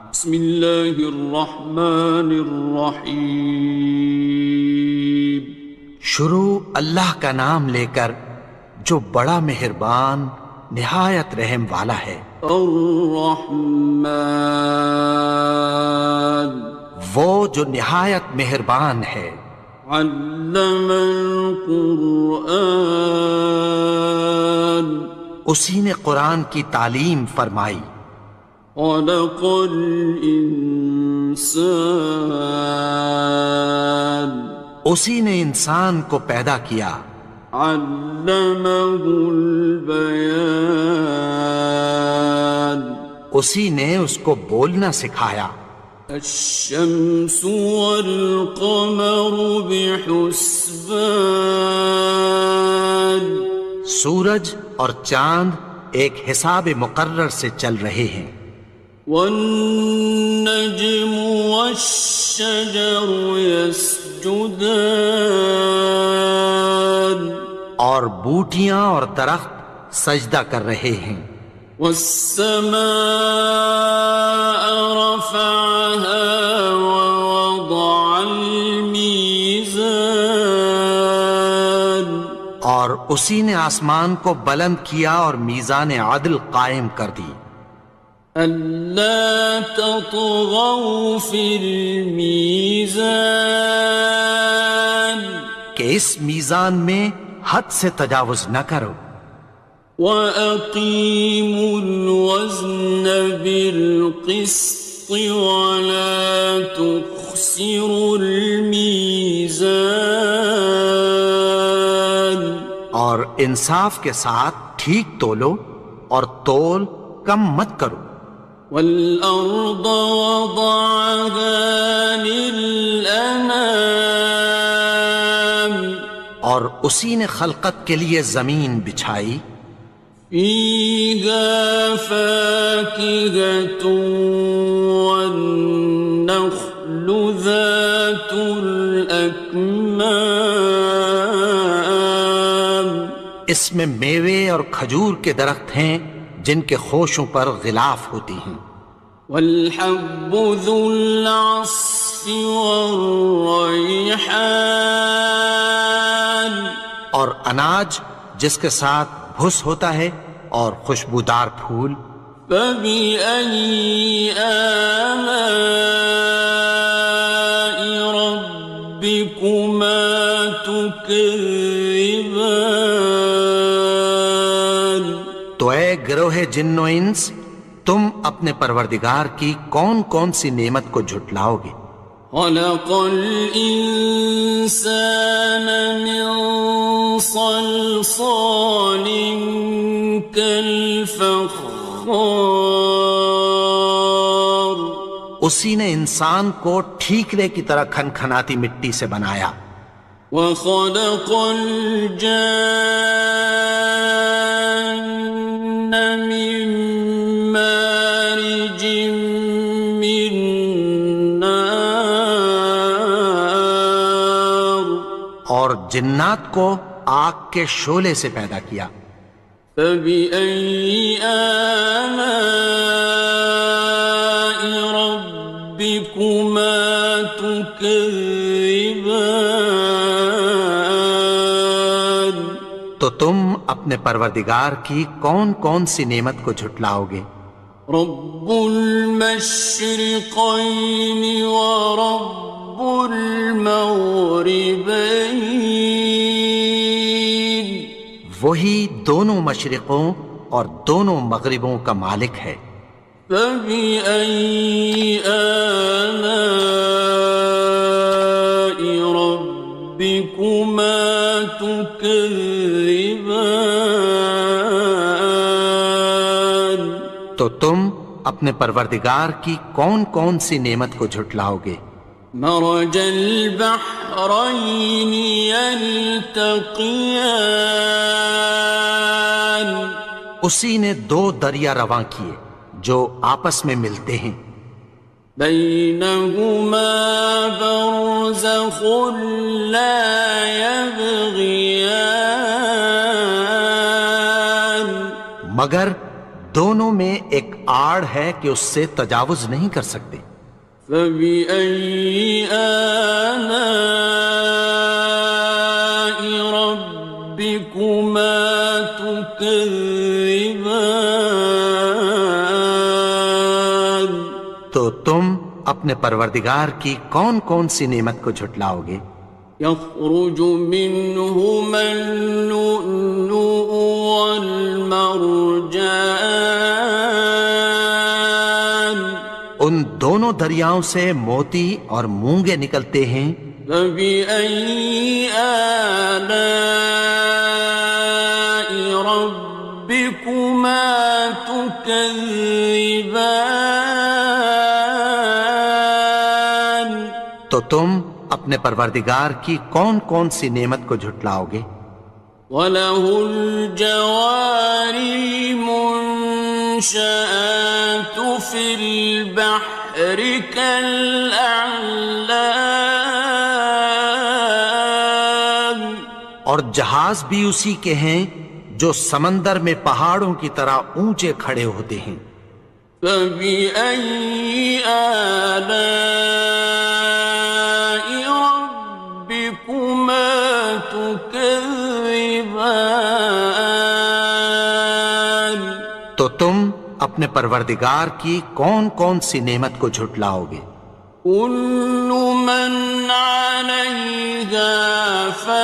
بسم اللہ الرحمن الرحیم۔ شروع اللہ کا نام لے کر جو بڑا مہربان نہایت رحم والا ہے۔ الرحمن، وہ جو نہایت مہربان ہے۔ علم القرآن، اسی نے قرآن کی تعلیم فرمائی۔ خلق الانسان، اسی نے انسان کو پیدا کیا۔ علمہ البیان، اسی نے اس کو بولنا سکھایا۔ الشمس والقمر بحسبان، سورج اور چاند ایک حساب مقرر سے چل رہے ہیں۔ والنجم والشجر يسجدان، اور بوٹیاں اور درخت سجدہ کر رہے ہیں۔ والسماء رفعها ووضع الميزان، اور اسی نے آسمان کو بلند کیا اور میزان عدل قائم کر دی۔ ألا تطغوا في الميزان، کہ اس میزان میں حد سے تجاوز نہ کرو۔ وَأَقِيمُوا الْوَزْنَ بِالْقِسْطِ وَلَا تُخْسِرُوا الْمِيزَانَ، اور انصاف کے ساتھ ٹھیک تولو اور تول کم مت کرو۔ وَالْأَرْضَ وَضَعَهَا لِلْأَنَامِ، اور اسی نے خلقت کے لیے زمین بچھائی۔ فِيهَا فَاكِهَةٌ وَالنَّخْلُ ذَاتُ الْأَكْمَامِ، اس میں میوے اور کھجور کے درخت ہیں جن کے خوشوں پر غلاف ہوتی ہیں۔ وَالْحَبُّ ذُو الْعَصْفِ وَالرَّيْحَانِ، اور اناج جس کے ساتھ بھس ہوتا ہے اور خوشبودار پھول۔ فَبِأَيِّ آلَاءِ رَبِّكُمَا تُكَذِّبَانِ، تو اے گروہ جن و انس، تم اپنے پروردگار کی کون کون سی نعمت کو جھٹلاؤ گے؟ خَلَقَ الْإِنسَانَ مِنْ صَلْصَالٍ كَالْفَخَّارِ، اسی نے انسان کو ٹھیکرے کی طرح کھنکھناتی مٹی سے بنایا۔ وَخَلَقَ الْجَانَّ مِن مَّارِجٍ مِّن نَّارٍ، اور جنات کو آگ کے شعلے سے پیدا کیا۔ فَبِأَيِّ آلَاءِ رَبِّكُمَا تُكَذِّبَانِ، تو تم اپنے پروردگار کی کون کون سی نعمت کو جھٹلاؤ گے؟ رب المشرقين ورب المغربين، وہی دونوں مشرقوں اور دونوں مغربوں کا مالک ہے۔ فَبِأَيِّ آلَاءِ رَبِّكُمَا تُكَذِّبَانِ، تو تم اپنے پروردگار کی کون کون سی نعمت کو جھٹلاؤ گے؟ مرج البحرين يلتقيان، اسی نے دو دریا رواں کیے جو آپس میں ملتے ہیں۔ بينهما برزخ لا يبغيان، مگر دونوں میں ایک آڑ ہے کہ اس سے تجاوز نہیں کر سکتے۔ فبأي آلاء ربكما تكذبان؟ تو تم اپنے پروردگار کی کون کون سی نعمت کو جھٹلاؤ گے؟ يخرج منهما اللؤلؤ والمرجان ان دونوں دریاؤں سے موتی اور مونگے نکلتے ہیں۔ فبأي آلاء ربكما تكذبان؟ تو تم اپنے پروردگار کی کون کون سی نعمت کو جھٹلاؤ گے؟ وَلَهُ الْجَوَارِ الْمُنشَآتُ فِي الْبَحْرِ كَالْأَعْلَامِ، اور جہاز بھی اسی کے ہیں جو سمندر میں پہاڑوں کی طرح اونچے کھڑے ہوتے ہیں۔ فَبِأَيِّ آلَاءِ رَبِّكُمَا تُكَذِّبَانِ؟ تو تم اپنے پروردگار کی کون کون سی نعمت کو جھٹلاؤ گے؟ كُلُّ مَنْ عَلَيْهَا فَانٍ،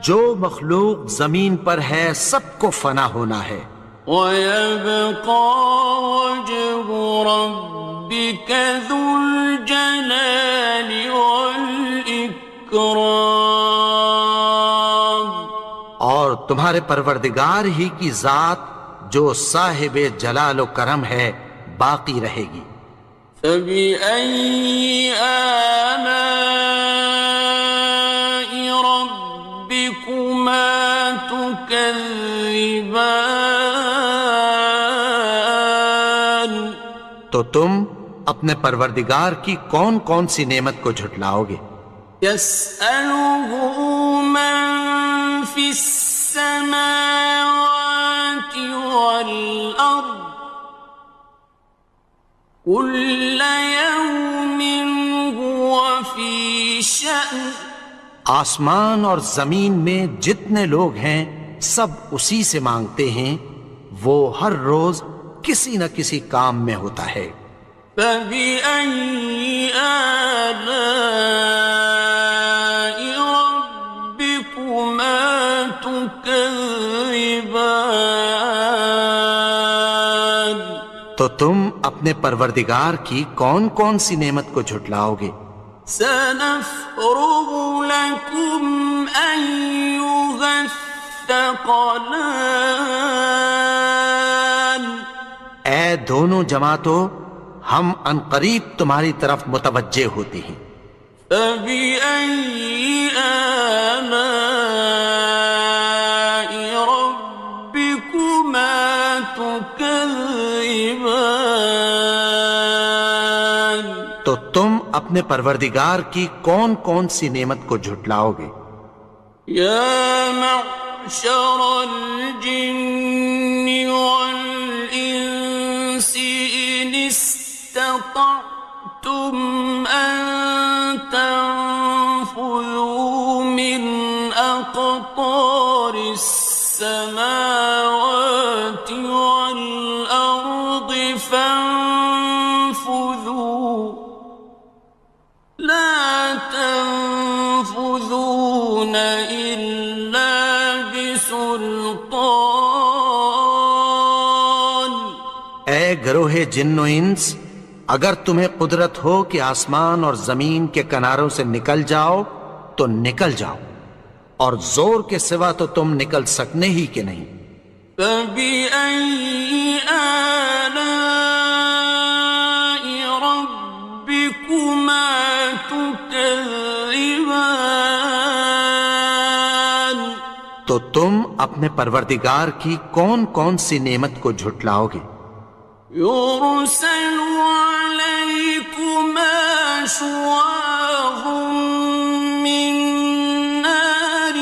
جو مخلوق زمین پر ہے سب کو فنا ہونا ہے۔ وَيَبْقَى وَجْهُ رَبِّكَ ذُو الْجَلَالِ وَالْإِكْرَامِ، اور تمہارے پروردگار ہی کی ذات جو صاحب جلال و کرم ہے باقی رہے گی۔ فَبِأَيِّ آلَاءِ رَبِّكُمَا تُكَذِّبَانِ؟ تو تم اپنے پروردگار کی کون کون سی نعمت کو جھٹلاؤ گے؟ يَسْأَلُهُ مَن فِي السَّمَاوَاتِ وَالْأَرْضِ كُلَّ يَوْمٍ هُوَ فِي شَأْنٍ، آسمان اور زمین میں جتنے لوگ ہیں سب اسی سے مانگتے ہیں، وہ ہر روز کسی نہ کسی کام میں ہوتا ہے۔ فَبِأَيِّ آلَاءِ رَبِّكُمَا تُكَذِّبَانِ؟ تو تم اپنے پروردگار کی کون کون سی نعمت کو جھٹلاؤ گے؟ سَنَفْرُغُ لَكُمْ أَيُّهَ الثَّقَلَانِ، اے دونوں جماعتوں، ہم عنقریب تمہاری طرف متوجہ ہوتے ہیں۔ فَبِأَيِّ آلَاءِ رَبِّكُمَا تُكَذِّبَانِ؟ تو تم اپنے پروردگار کی کون کون سی نعمت کو جھٹلاؤ گے؟ يَا مَعْشَرَ الْجِنِّ وَالْإِنسِ إِنِ اسْتَطَعْتُمْ أَن تَنفُذُوا مِنْ أَقْطَارِ السَّمَاوَاتِ وَالْأَرْضِ فَانفُذُوا لَا تَنفُذُونَ إِلَّا بِسُلْطَانٍ۔ اے گروہ جن و انس، اگر تمہیں قدرت ہو کہ آسمان اور زمین کے کناروں سے نکل جاؤ تو نکل جاؤ، اور زور کے سوا تو تم نکل سکنے ہی کے نہیں۔ فَبِأَيِّ آلَاءِ رَبِّكُمَا تُكَذِّبَانِ؟ تو تم اپنے پروردگار کی کون کون سی نعمت کو جھٹلاؤ گے؟ يُرْسَلُ عَلَيْكُمَا شُوَاظٌ مِّن نَّارٍ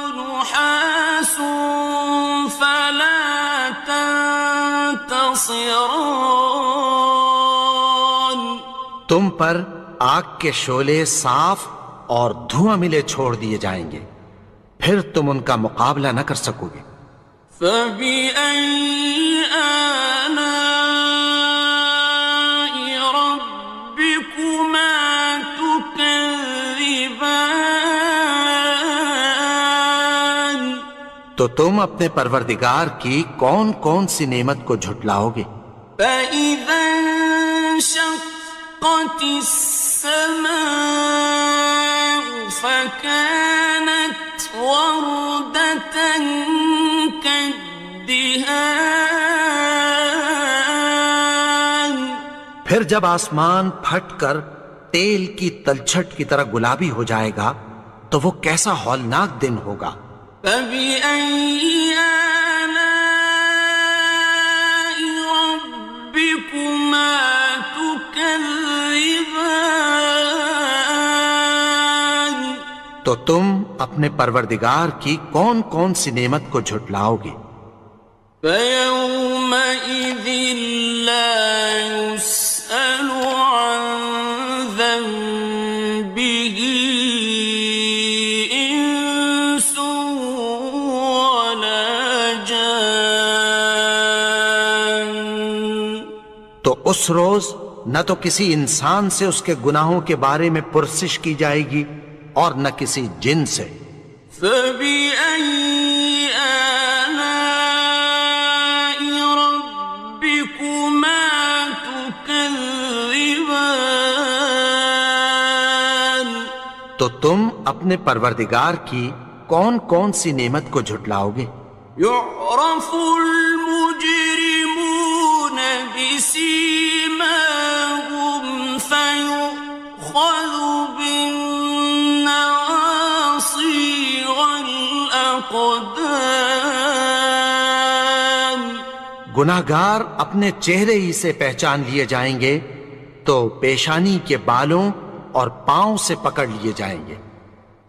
وَنُحَاسٌ تنتصران تم پر آگ کے شعلے صاف اور دھواں ملے چھوڑ دیے جائیں گے، پھر تم ان کا مقابلہ نہ کر سکو گے۔ فبأي آلاء ربكما تكذبان تو تم اپنے پروردگار کی کون کون سی نعمت کو جھٹلاؤ گے؟ فإذا انشقت السماء فكانت وردة كالدهان پھر جب آسمان پھٹ کر تیل کی تلچھٹ کی طرح گلابی ہو جائے گا تو وہ کیسا ہولناک دن ہوگا۔ فبأي آلاء ربكما تكذبان تو تم اپنے پروردگار کی کون کون سی نعمت کو جھٹلاؤ گے؟ فيومئذ لا يسأل عن ذنبه إنس ولا جان تو اس روز نہ تو کسی انسان سے اس کے گناہوں کے بارے میں پرسش کی جائے گی اور نہ کسی جن سے۔ فبأي آلاء ربكما تكذبان تو تم اپنے پروردگار کی کون کون سی نعمت کو جھٹلاؤ گے؟ يعرف المجرمون بسيماهم فيؤخذ بالنواصي والأقدام گناہگار اپنے چہرے ہی سے پہچان لیے جائیں گے تو پیشانی کے بالوں اور پاؤں سے پکڑ لیے جائیں گے۔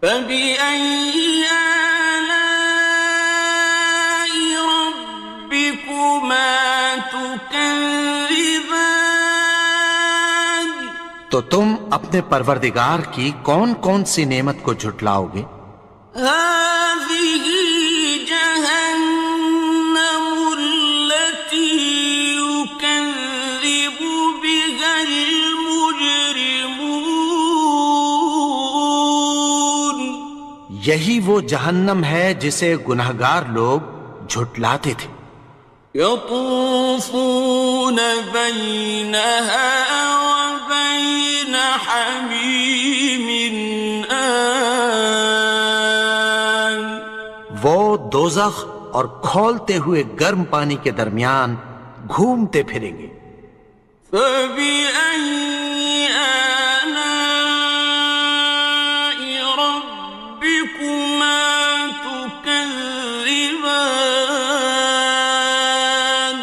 فبأي آلاء ربكما تكذبان تو تم اپنے پروردگار کی کون کون سی نعمت کو جھٹلاؤ گے؟ هذه جهنم التي يكذب بها المجرمون یہی وہ جہنم ہے جسے گناہگار لوگ جھٹلاتے تھے۔ يطوفون بينها وبين حميم آن وہ دوزخ اور کھولتے ہوئے گرم پانی کے درمیان گھومتے پھریں گے۔ فبأي آلاء ربكما تكذبان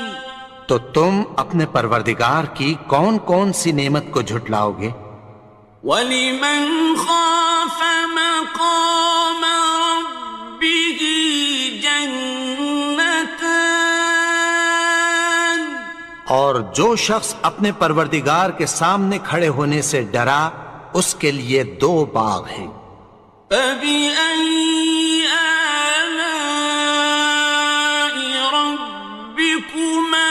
تو تم اپنے پروردگار کی کون کون سی نعمت کو جھٹلاؤ گے؟ وَلِمَنْ خَافَ مَقَامَ رَبِّهِ جَنَّتَانِ اور جو شخص اپنے پروردگار کے سامنے کھڑے ہونے سے ڈرا اس کے لیے دو باغ ہیں۔ فَبِأَيِّ آلَاءِ رَبِّكُمَا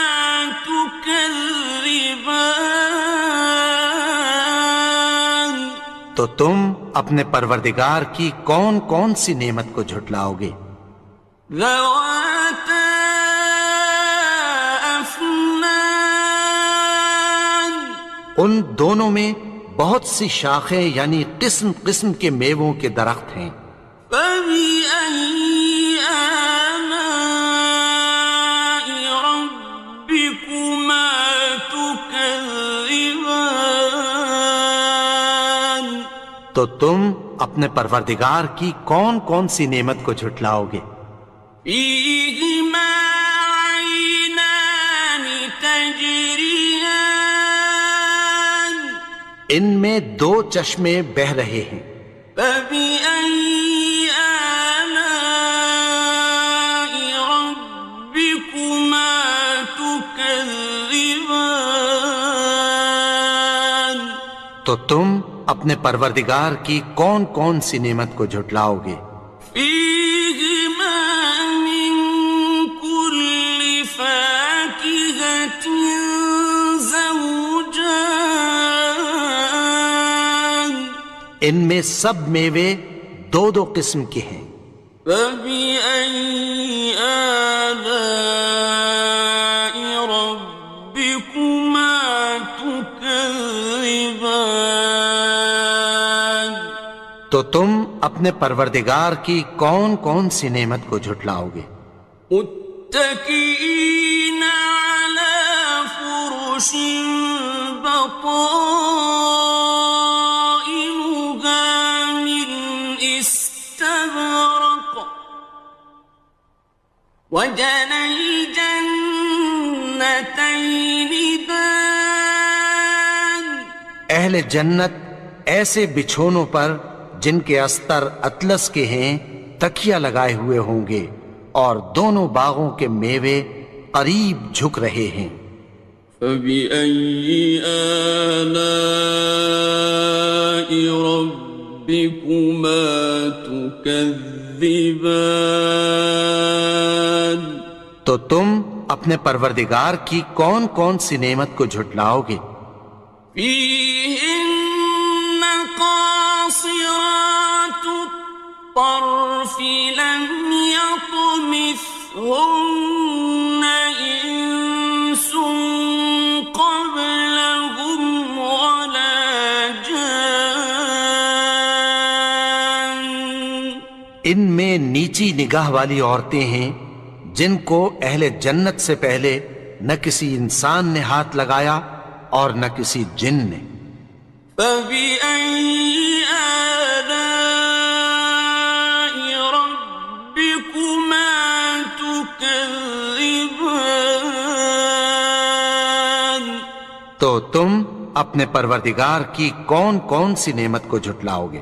تُكَذِّبَانِ تو تم اپنے پروردگار کی کون کون سی نعمت کو جھٹلاؤ گے؟ ذَوَاتَا أَفْنَانٍ ان دونوں میں بہت سی شاخیں یعنی قسم قسم کے میووں کے درخت ہیں۔ فَبِأَيِّ آلَاءِ رَبِّكُمَا تُكَذِّبَانِ تو تم اپنے پروردگار کی کون کون سی نعمت کو جھٹلاؤ گے؟ فِيهِمَا عَيْنَانِ تَجْرِيَانِ ان میں دو چشمے بہہ رہے ہیں۔ فَبِأَيِّ آلَاءِ رَبِّكُمَا تُكَذِّبَانِ تكذبان تو تم اپنے پروردگار کی کون کون سی نعمت کو جھٹلاؤ گے؟ فيهما من كل فاكهة زوجان ان میں سب میوے دو دو قسم کے ہیں۔ فبأي آلاء ربكما تكذبان تو تم اپنے پروردگار کی کون کون سی نعمت کو جھٹلاؤ گے؟ متكئين على فرش بطائنها من استبرق وجنى الجنتين دان اہل جنت ایسے بچھونوں پر جن کے استر اطلس کے ہیں تکیہ لگائے ہوئے ہوں گے اور دونوں باغوں کے میوے قریب جھک رہے ہیں۔ فبأي آلاء ربكما تكذبان تو تم اپنے پروردگار کی کون کون سی نعمت کو جھٹلاؤ گے؟ فيهن قاصرات الطرف لم يطمثهن إنس قبلهم ولا جان ان میں نیچی نگاہ والی عورتیں ہیں جن کو اہل جنت سے پہلے نہ کسی انسان نے ہاتھ لگایا اور نہ کسی جن نے۔ فبأي آلاء ربكما تكذبان تو تم اپنے پروردگار کی کون کون سی نعمت کو جھٹلاؤ گے؟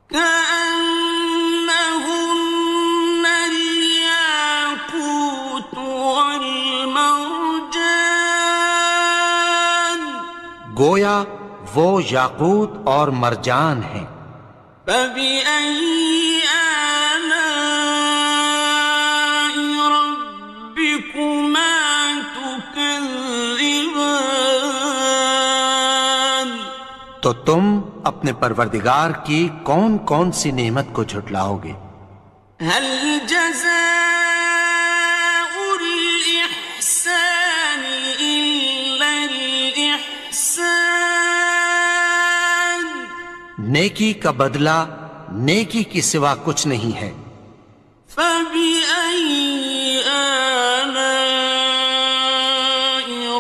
كأنهن الياقوت والمرجان گویا وہ یاقوت اور مرجان ہیں۔ فبأي آلاء ربكما تكذبان تو تم اپنے پروردگار کی کون کون سی نعمت کو جھٹلاؤ گے؟ هل جزاء الإحسان إلا الإحسان نیکی کا بدلہ نیکی کی سوا کچھ نہیں ہے۔ فبأي آلاء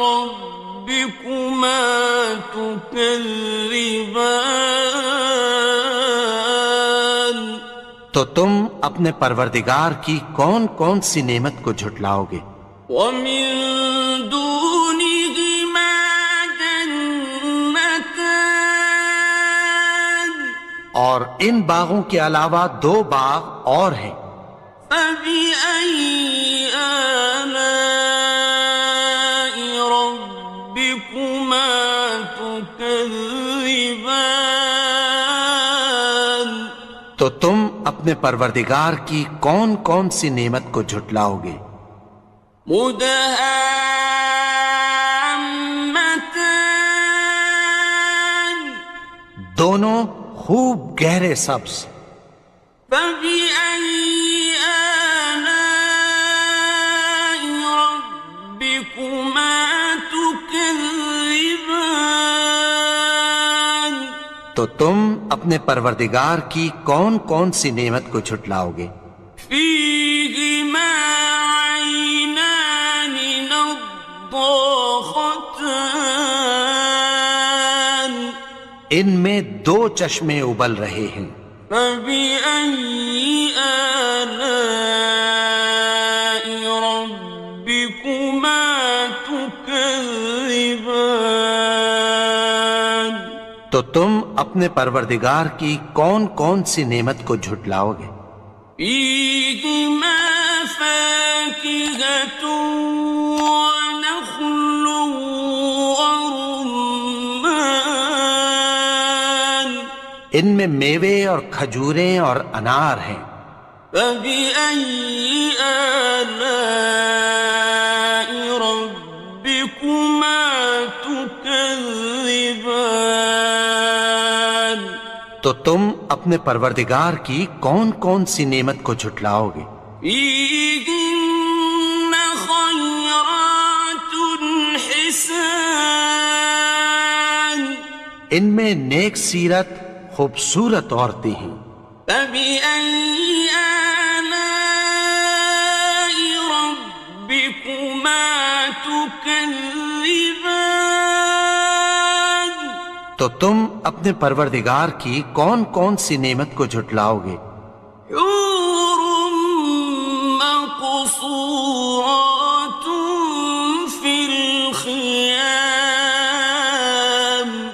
ربكما تكذبان تو تم اپنے پروردگار کی کون کون سی نعمت کو جھٹلاؤ گے؟ ومن دونهما جنتان اور ان باغوں کے علاوہ دو باغ اور ہیں۔ فبأي آلاء ربكما تكذبان تو تم اپنے پروردگار کی کون کون سی نعمت کو جھٹلاؤ گے؟ مدهامتان دونوں خوب گہرے سبز۔ فبأي آلاء ربكما تكذبان تو تم اپنے پروردگار کی کون کون سی نعمت کو جھٹلاؤ گے؟ فيهما عينان نضاختان ان میں دو چشمے ابل رہے ہیں۔ فبأي آلاء ربكما تكذبان تو تم اپنے پروردگار کی کون کون سی نعمت کو جھٹلاؤ گے؟ فيهما فاكهة ونخل ان میں میوے اور کھجوریں اور انار ہیں۔ فبأي آلاء ربكما تكذبان؟ تو تم اپنے پروردگار کی کون کون سی نعمت کو جھٹلاؤ گے؟ فيهن خيرات حسان، ان میں نیک سیرت خوبصورت عورتیں ہیں۔ فبأي آلاء ربكما تكذبان؟ تو تم اپنے پروردگار کی کون کون سی نعمت کو جھٹلاؤ گے؟ حور مقصورات في الخيام،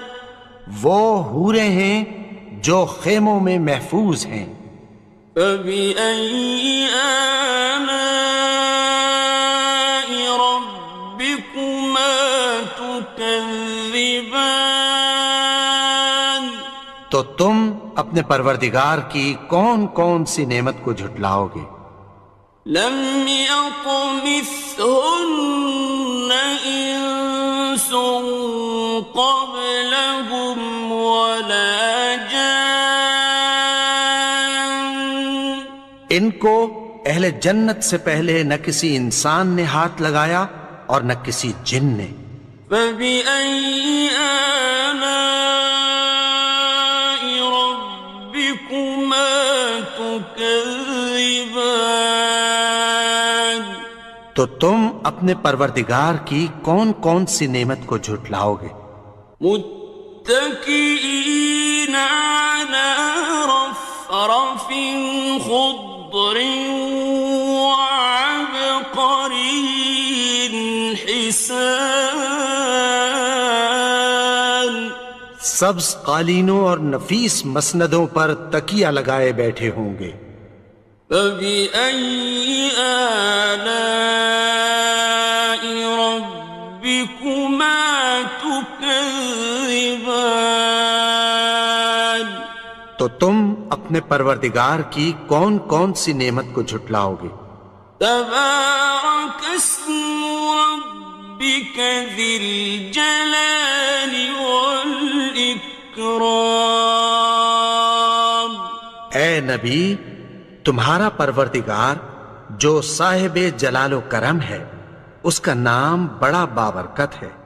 وہ حوریں ہیں جو خیموں میں محفوظ ہیں۔ فبأي آلاء ربكما تكذبان؟ تو تم اپنے پروردگار کی کون کون سی نعمت کو جھٹلاؤ گے؟ لم يطمثهن إنس قبلهم ولا جان، ان کو اہل جنت سے پہلے نہ کسی انسان نے ہاتھ لگایا اور نہ کسی جن نے۔ فبأي آلاء ربكما تكذبان؟ تو تم اپنے پروردگار کی کون کون سی نعمت کو جھٹلاؤ گے؟ متكئين على رفرف خضر وعبقري حسان، سبز قالینوں اور نفیس مسندوں پر تکیہ لگائے بیٹھے ہوں گے۔ فبأي آلاء ربكما تكذبان؟ تو تم اپنے پروردگار کی کون کون سی نعمت کو جھٹلاؤ گے؟ تبارك اسم ربك ذي الجلال والإكرام۔ اے نبی، تمہارا پروردگار جو صاحب جلال و کرم ہے، اس کا نام بڑا بابرکت ہے۔